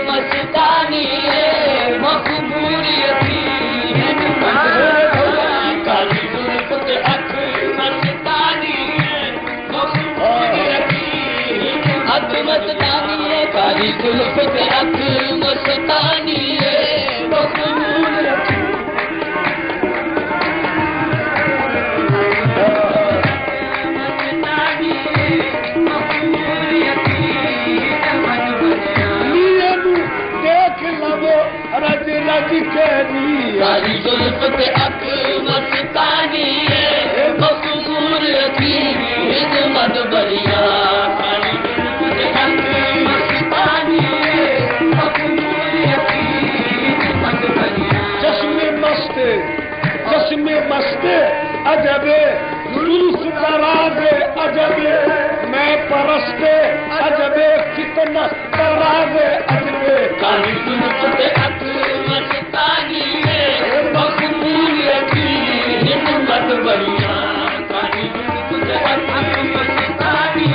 मस्तानी है मखबूरी थी हुसैनी काली जुल्फ पे अक मस्तानी मकबूल थी हिजमत बलिया काली जुल्फ पे अक मस्तानी मकबूल थी हिजमत बलिया चश्मे मस्त अजबे जुल्फ दराज़े अजबे मैं परस्ते अजबे कितना दराज़े अजबे काली जुल्फ पे अक मस्तानी मकबूल थी हिजमत बलिया काली जुल्फ पे अक मस्तानी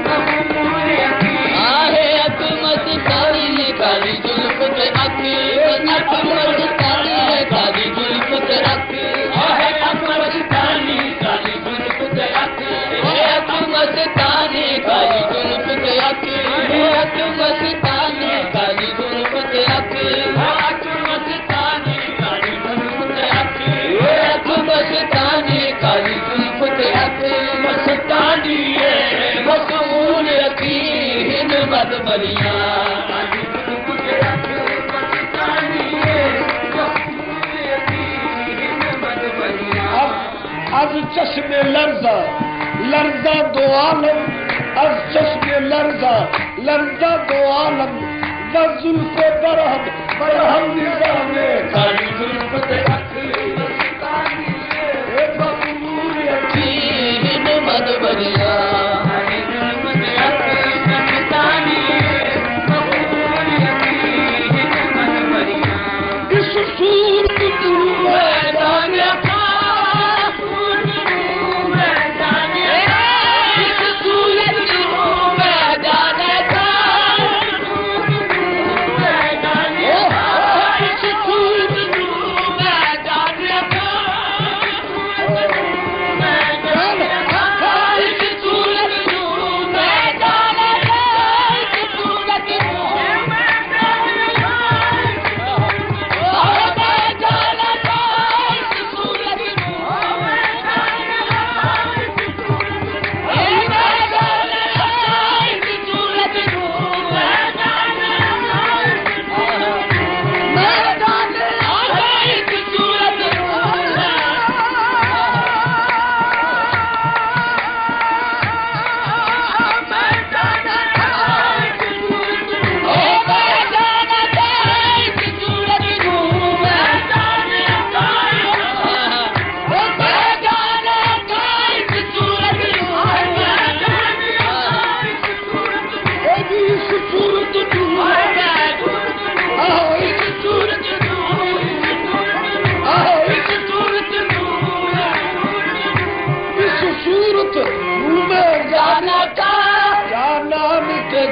मकबूल थी आहे अक मस्तानी काली जुल्फ पे अक मस्तानी काली जुल्फ पे अक आहे अक मस्तानी काली जुल्फ पे अक मस्तानी काली जुल्फ पे अक मस्तानी काली जुल्फ पे अक मस्तानी काली जुल्फ पे अक मस्तानी काली जुल्फ पे अक मस्तानी मकबूल थी हिजमत बलिया काली जुल्फ पे अक मस्तानी मकबूल थी हिजमत बलिया अब चश्मे लर्जा दो आलम अब चश्मे लर्जा दो आलम जुल्फ बरहम निज़ामे काली जुल्फ पे अक मस्तानी मकबूल थी हिजमत बलिया काली जुल्फ पे अक मस्तानी मकबूल थी हिजमत बलिया इस सूरत मैदान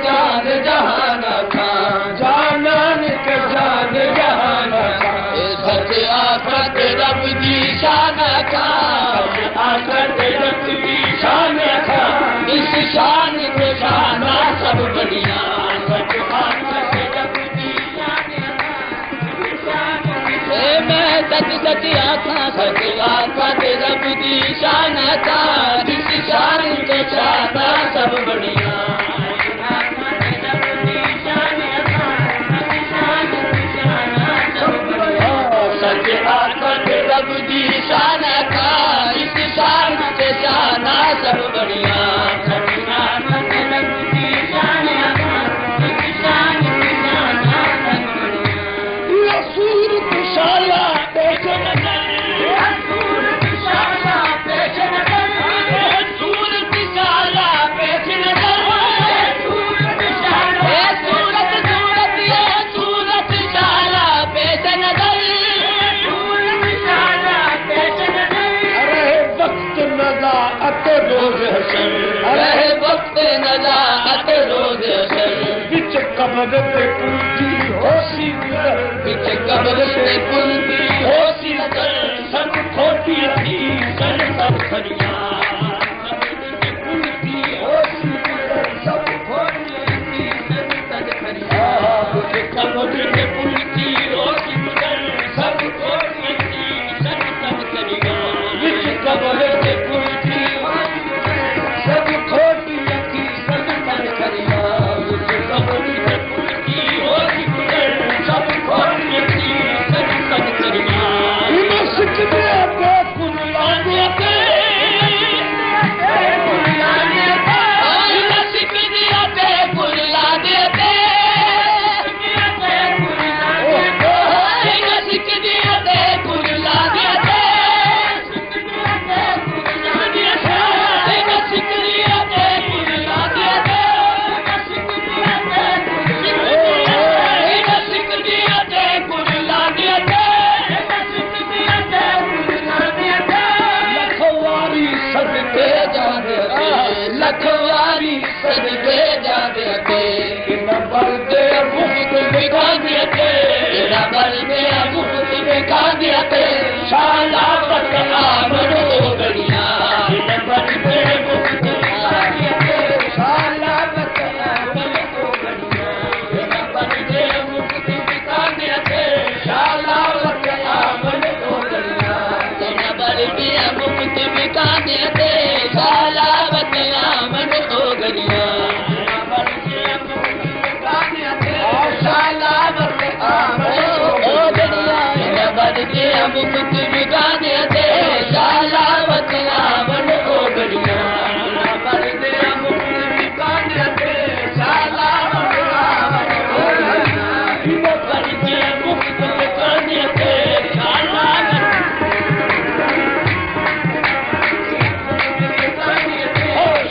जान जहान था जानन के जान जहान था सच आखत रब दी शान था आखत रब दी शान था इस शान को शाना सब बढ़िया सच आखत रब दी शान था मैं सच आखा सच आखत रब दी शान था इस शान को शाना सब बढ़िया रब दी शान का इस शान से शाना सब बढ़िया रब दी शान का इस शान से शाना सब बढ़िया सूरत शाला पेश नजर सूरत शाला पेश नजर सूरत शाला पेश नजर सूरत शाला सूरत सूरत शाला पेश नजर रोज हशर रहे वक्त नजात रोज हशर बिच कब्र पे पुलती होशी नजर बिच कब्र पे पुलती होशी नजर सब खोटी थी सर सब खरिया पुलती होशी नजर सब खोटी थी सर सब खरिया बिच कब्र पे पुलती होशी नजर सब खोटी थी सर सब खरिया बिच कब्र पे पुलती सब खोटी थी सर सब खरिया कब्र पे पुलती होशी नजर सब खोटी थी सर सदके जाते थे न बरदे मुफ्त में खाते थे तेरा बलदे मुफ्त में खा दिया थे शाला बतला बनो गड़िया न बरदे मुफ्त में खाते थे शाला बतला बनो गड़िया तेरा बलदे मुफ्त में खा दिया थे शाला बतला बनो गड़िया तेरा बलदे मुफ्त में खा दिया थे शाला बतला बनो गड़िया शाला बतला ओ गड़िया तेरा बलदे मुफ्त में खा दिया थे शाला बतला बनो गड़िया बरदे मुफ्त में खाते थे शाला बतला बनो बलदे मुफ्त में खा दिया थे शाला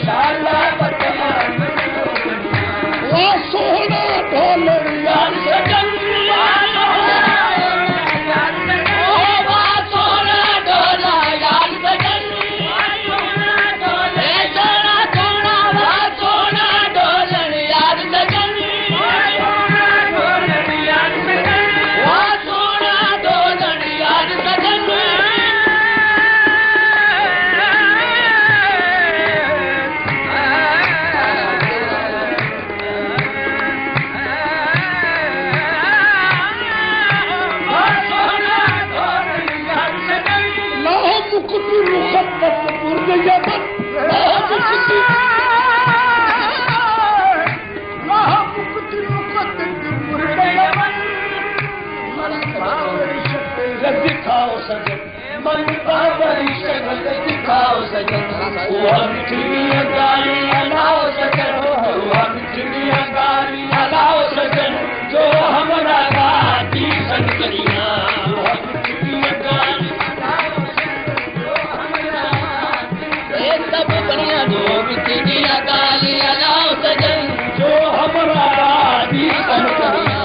शाला बतला वो सोना ढोलर यार सजन दिखाओ सजन मन बाबरी शक्ल दिखाओ सजन वो मिठड़ियां गाली हलाओ सजन वो मिठड़ियां गाली हलाओ सजन जो हमारा गाती सजनिया वो मिठड़ियां गाली हलाओ सजन जो हमारा सब बढ़िया जो मिठड़ियां गाली हलाओ सजन जो हमारा गाती सजनिया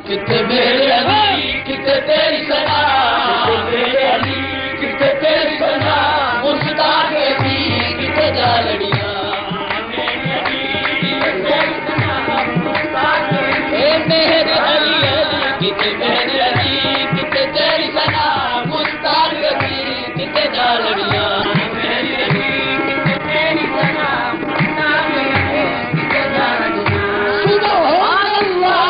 कितने मेरे अली कितने तेरी सना कितने मेरे अली कितने तेरी सना मुस्ताक की कितने जालड़ियां मेरे अली कितने मेरे अली कितने तेरी सना मुस्ताक की कितने जालड़ियां मेरे अली कितने तेरी सना मुस्ताक की कितने जालड़ियां सुभान अल्लाह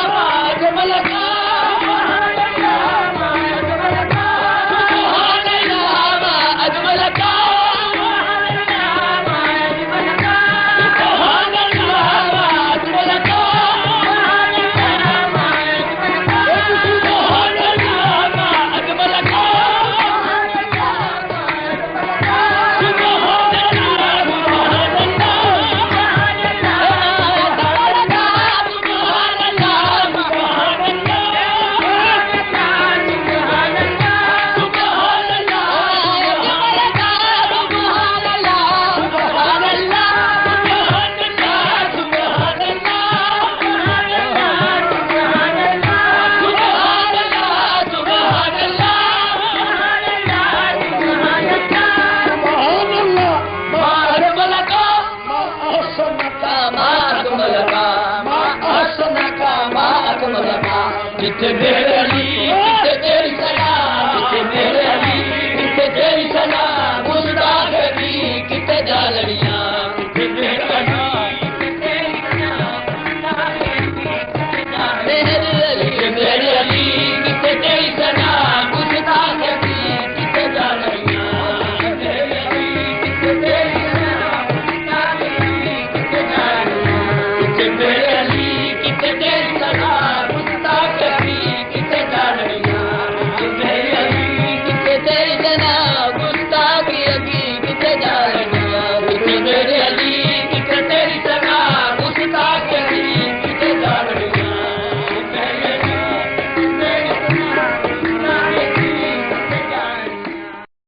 जिथे भेड़ली